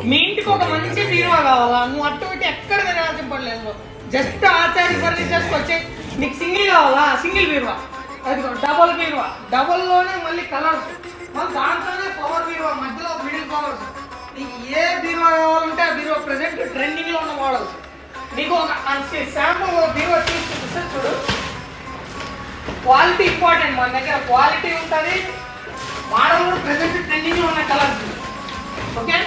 మీ ఇంటికి ఒక మంచి బీరువా కావాలా, నువ్వు అటు ఇటు ఎక్కడ తినాల్సిన పడలేదు. జస్ట్ ఆచార్య ఫర్నిచర్స్కి వచ్చే నీకు సింగిల్ కావాలా, సింగిల్ బీరువా. అది డబల్ బీరువా, డబల్లోనే మళ్ళీ కలర్స్, మళ్ళీ దాంట్లోనే పవర్ బీరువా, మధ్యలో మిడిల్ పవర్స్. నీకు ఏ బీరువా కావాలంటే ఆ బీరువా ప్రెసెంట్ ట్రెండింగ్లో ఉన్న మోడల్స్. నీకు ఒక శాంపుల్ బీరువా తీసుకుంటే చూడు. క్వాలిటీ ఇంపార్టెంట్, మన దగ్గర క్వాలిటీ ఉంటుంది, మోడల్ కూడా ప్రెసెంట్ ట్రెండింగ్లో ఉన్న కలర్స్. ఓకే,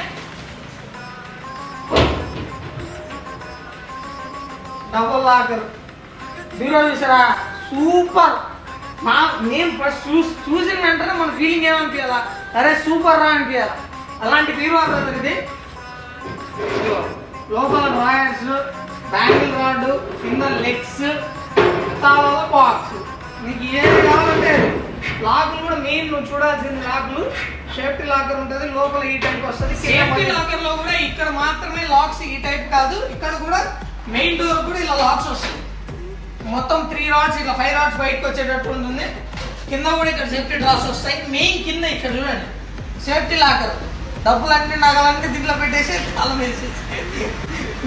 డబుల్ లాకర్ బీరో చూసారా, సూపర్. నేను ఫస్ట్ చూసిన వెంటనే మన ఫీలింగ్ ఏమనిపించాలా, అరే సూపర్ రా అనిపించాలి. అలాంటి బీరో ఇది. లోపల డ్రాయర్స్, బ్యాంగిల్ రాడ్, కింద లెగ్స్, బాక్స్, నీకు ఏది కావాలంటే లాకులు కూడా మెయిన్ నువ్వు చూడాల్సింది లాకులు. సేఫ్టీ లాకర్ ఉంటుంది లోపల, ఈ టైప్ వస్తుంది. సేఫ్టీ లాకర్ లో కూడా ఇక్కడ మాత్రమే లాక్స్ ఈ టైప్ కాదు, ఇక్కడ కూడా మెయిన్ డోర్ కూడా ఇలా లాక్స్ వస్తాయి. మొత్తం 3 రాడ్స్, ఇట్లా 5 రాడ్స్ బయటకు వచ్చేటట్టు ఉంటుంది. కింద కూడా ఇక్కడ సేఫ్టీ డ్రాస్ వస్తాయి. మెయిన్ కింద ఇక్కడ చూడండి సేఫ్టీ లాకర్. డబ్బులన్నీ నగలన్నీ దీంట్లో పెట్టేసి తాళం వేసి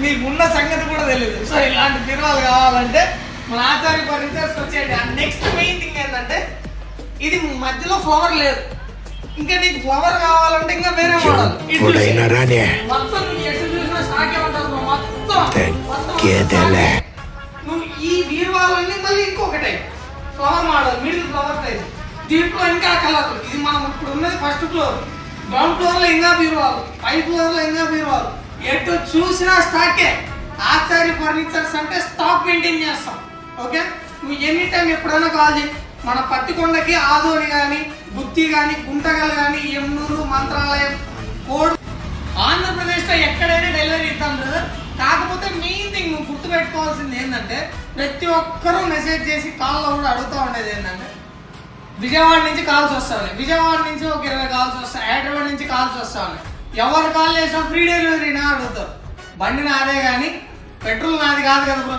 మీకు ఉన్న సంగతి కూడా తెలియదు. సో ఇలాంటి బీరువాలు కావాలంటే మన ఆచార్య ఫర్నిచర్స్కి వచ్చేయండి. నెక్స్ట్ మెయిన్ థింగ్ ఏంటంటే ఇది మధ్యలో ఫ్లవర్ లేదు. ఇంకా నీకు ఫ్లవర్ కావాలంటే ఇంకా వేరే మోడల్. మొత్తం ఎటు చూసినా సాకే ఉంటుంది. మొత్తం నువ్వు ఈ బీరువాలన్నీ మళ్ళీ ఇంకొకటి flower model, middle flower type. దీంట్లో ఇంకా కలర్. ఇది మనం ఇప్పుడు ఉన్నది ఫస్ట్ ఫ్లోర్. గ్రౌండ్ ఫ్లోర్ లో ఇంకా బీరువాలు, 5th ఫ్లోర్ లో ఇంకా బీరువాలు. ఎటు చూసినా స్టాకే. ఆచార్య ఫర్నిచర్స్ అంటే స్టాక్ మెయింటైన్ చేస్తాం. ఓకే, నువ్వు ఎనీ టైం ఎప్పుడైనా కాల్ చేయి. మన పత్తికొండకి ఆదోని కానీ, గుత్తి కానీ, గుంటగల్ కానీ, ఎమ్నూరు, మంత్రాలయం, కోడ్, ఆంధ్రప్రదేశ్లో ఎక్కడైనా డెలివరీ ఇద్దాం కదా. కాకపోతే మెయిన్ థింగ్ నువ్వు గుర్తుపెట్టుకోవాల్సింది ఏంటంటే, ప్రతి ఒక్కరూ మెసేజ్ చేసి కాల్లో కూడా అడుగుతూ ఉండేది ఏంటంటే, విజయవాడ నుంచి కాల్స్ వస్తా ఉన్నాయి, విజయవాడ నుంచి ఒక 20 కాల్స్ వస్తాయి, హైదరాబాద్ నుంచి కాల్స్ వస్తా ఉన్నాయి. ఎవరు కాల్ చేసినా ఫ్రీ డెలివరీనా అడుగుతారు. బండి నాదే కానీ పెట్రోల్ నాది కాదు కదా బ్రో,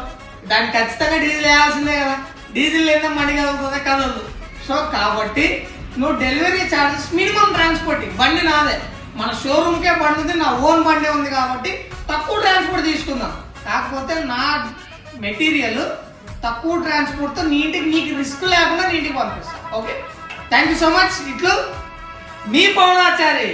దానికి ఖచ్చితంగా డీజిల్ వేయాల్సిందే కదా. డీజిల్ లేదా మనీ కదులుతుంది కదలదు. సో కాబట్టి నువ్వు డెలివరీ ఛార్జెస్, మినిమం ట్రాన్స్పోర్టింగ్, బండి నాదే, మన షోరూమ్కే బండి ఉంది, నా ఓన్ బండి ఉంది కాబట్టి తక్కువ ట్రాన్స్పోర్ట్ తీసుకుందాం. కాకపోతే నా మెటీరియల్ తక్కువ ట్రాన్స్పోర్ట్తో నీ ఇంటికి, నీకు రిస్క్ లేకుండా నీ ఇంటికి పంపిస్తాను. Okay, thank you so much. ఇట్లు మీ పవనాచారి.